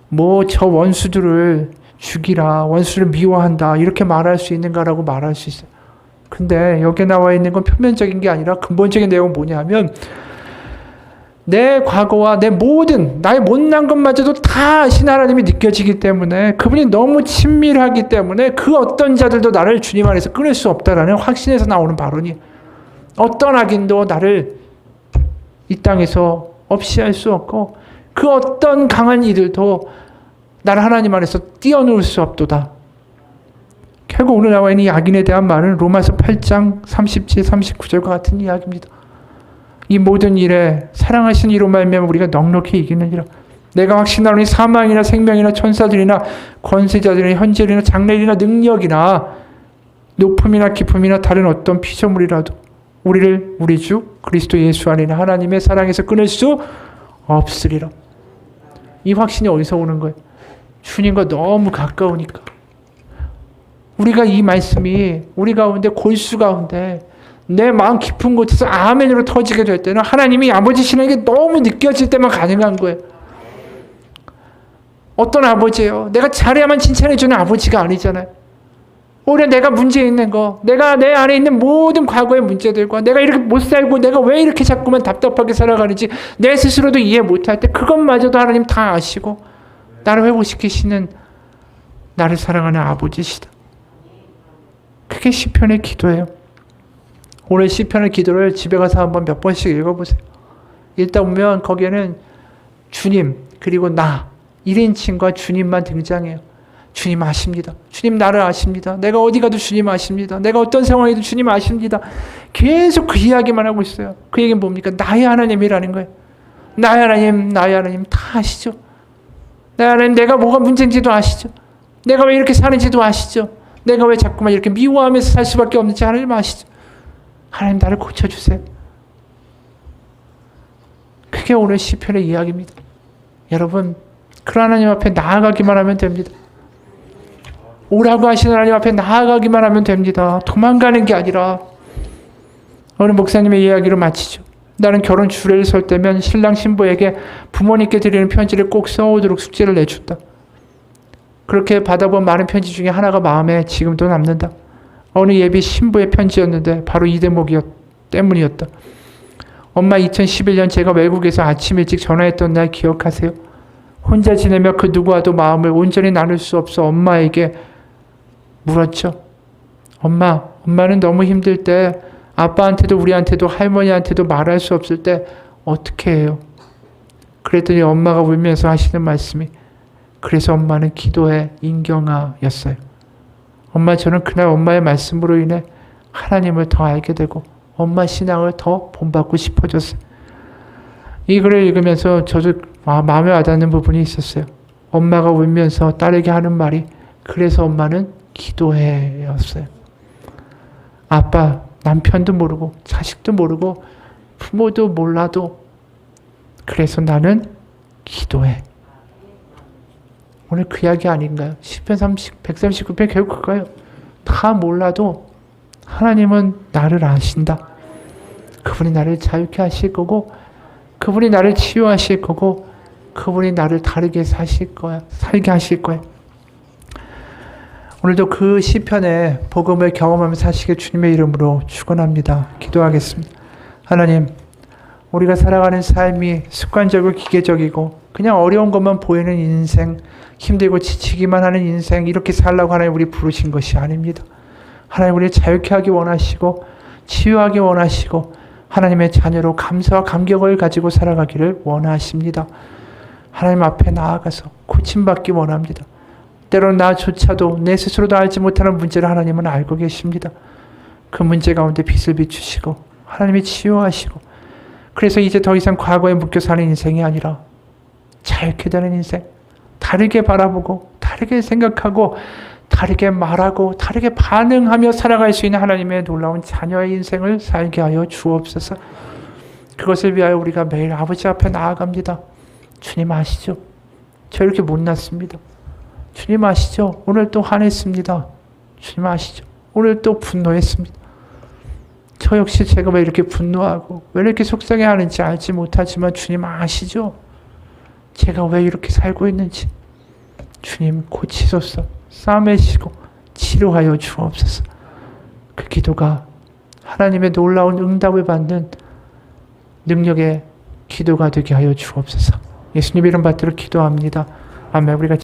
뭐 저 원수들을 죽이라, 원수를 미워한다 이렇게 말할 수 있는가라고 말할 수 있어요. 근데 여기에 나와 있는 건 표면적인 게 아니라 근본적인 내용은 뭐냐면 내 과거와 내 모든 나의 못난 것마저도 다 아신 하나님이 느껴지기 때문에, 그분이 너무 친밀하기 때문에 그 어떤 자들도 나를 주님 안에서 끊을 수 없다라는 확신에서 나오는 발언이, 어떤 악인도 나를 이 땅에서 없이 할 수 없고 그 어떤 강한 이들도 나를 하나님 안에서 띄어놓을 수 없도다. 결국 오늘 나와 있는 이 악인에 대한 말은 로마서 8장 30절 39절과 같은 이야기입니다. 이 모든 일에 사랑하신 이로 말미암아 우리가 넉넉히 이기느니라. 내가 확신하노니 사망이나 생명이나 천사들이나 권세자들이나 현재일이나 장래일이나 능력이나 높음이나 깊음이나 다른 어떤 피조물이라도 우리를 우리 주 그리스도 예수 안에 있는 하나님의 사랑에서 끊을 수 없으리라. 이 확신이 어디서 오는 거예요? 주님과 너무 가까우니까. 우리가 이 말씀이 우리 가운데 골수 가운데 내 마음 깊은 곳에서 아멘으로 터지게 될 때는 하나님이 아버지시는 게 너무 느껴질 때만 가능한 거예요. 어떤 아버지예요? 내가 잘해야만 칭찬해주는 아버지가 아니잖아요. 오히려 내가 문제 있는 거, 내가 내 안에 있는 모든 과거의 문제들과 내가 이렇게 못 살고 내가 왜 이렇게 자꾸만 답답하게 살아가는지 내 스스로도 이해 못할 때 그것마저도 하나님 다 아시고 나를 회복시키시는 나를 사랑하는 아버지시다. 그게 시편의 기도예요. 오늘 시편의 기도를 집에 가서 한번 몇 번씩 읽어보세요. 읽다 보면 거기에는 주님 그리고 나 1인칭과 주님만 등장해요. 주님 아십니다. 주님 나를 아십니다. 내가 어디 가도 주님 아십니다. 내가 어떤 상황에도 주님 아십니다. 계속 그 이야기만 하고 있어요. 그 얘기는 뭡니까? 나의 하나님이라는 거예요. 나의 하나님 다 아시죠? 나의 하나님 내가 뭐가 문제인지도 아시죠? 내가 왜 이렇게 사는지도 아시죠? 내가 왜 자꾸만 이렇게 미워하면서 살 수밖에 없는지 하나님 아시죠? 하나님 나를 고쳐주세요. 그게 오늘 시편의 이야기입니다. 여러분 그 하나님 앞에 나아가기만 하면 됩니다. 오라고 하시는 하나님 앞에 나아가기만 하면 됩니다. 도망가는 게 아니라. 어느 목사님의 이야기로 마치죠. 나는 결혼 주례를 설 때면 신랑 신부에게 부모님께 드리는 편지를 꼭 써오도록 숙제를 내준다. 그렇게 받아본 많은 편지 중에 하나가 마음에 지금도 남는다. 어느 예비 신부의 편지였는데 바로 이 대목 때문이었다. 엄마 2011년 제가 외국에서 아침 일찍 전화했던 날 기억하세요? 혼자 지내며 그 누구와도 마음을 온전히 나눌 수 없어 엄마에게 물었죠. 엄마는 너무 힘들 때 아빠한테도 우리한테도 할머니한테도 말할 수 없을 때 어떻게 해요? 그랬더니 엄마가 울면서 하시는 말씀이 그래서 엄마는 기도해 인경아였어요. 저는 그날 엄마의 말씀으로 인해 하나님을 더 알게 되고 엄마 신앙을 더 본받고 싶어졌어요. 이 글을 읽으면서 저도 마음에 와닿는 부분이 있었어요. 엄마가 울면서 딸에게 하는 말이 그래서 엄마는 기도해였어요. 아빠, 남편도 모르고 자식도 모르고 부모도 몰라도 그래서 나는 기도해. 오늘 그 이야기 아닌가요? 시편 139편 결국 그거예요. 다 몰라도 하나님은 나를 아신다. 그분이 나를 자유케 하실 거고 그분이 나를 치유하실 거고 그분이 나를 다르게 살게 하실 거예요. 오늘도 그 시편의 복음을 경험하면서 사시게 주님의 이름으로 축원합니다. 기도하겠습니다. 하나님, 우리가 살아가는 삶이 습관적이고 기계적이고 그냥 어려운 것만 보이는 인생, 힘들고 지치기만 하는 인생, 이렇게 살라고 하나님 우리 부르신 것이 아닙니다. 하나님 우리를 자유케 하기 원하시고 치유하기 원하시고 하나님의 자녀로 감사와 감격을 가지고 살아가기를 원하십니다. 하나님 앞에 나아가서 고침받기 원합니다. 때로는 나조차도 내 스스로도 알지 못하는 문제를 하나님은 알고 계십니다. 그 문제 가운데 빛을 비추시고 하나님이 치유하시고 그래서 이제 더 이상 과거에 묶여 사는 인생이 아니라 자유케 되는 인생, 다르게 바라보고 다르게 생각하고 다르게 말하고 다르게 반응하며 살아갈 수 있는 하나님의 놀라운 자녀의 인생을 살게 하여 주옵소서. 그것을 위하여 우리가 매일 아버지 앞에 나아갑니다. 주님 아시죠? 저 이렇게 못났습니다. 주님 아시죠? 오늘 또 화냈습니다. 주님 아시죠? 오늘 또 분노했습니다. 저 역시 제가 왜 이렇게 분노하고 왜 이렇게 속상해하는지 알지 못하지만 주님 아시죠? 제가 왜 이렇게 살고 있는지 주님 고치소서. 싸매시고 치료하여 주옵소서. 그 기도가 하나님의 놀라운 응답을 받는 능력의 기도가 되게 하여 주옵소서. 예수님 이름 받들어 기도합니다. 아멘. 우리가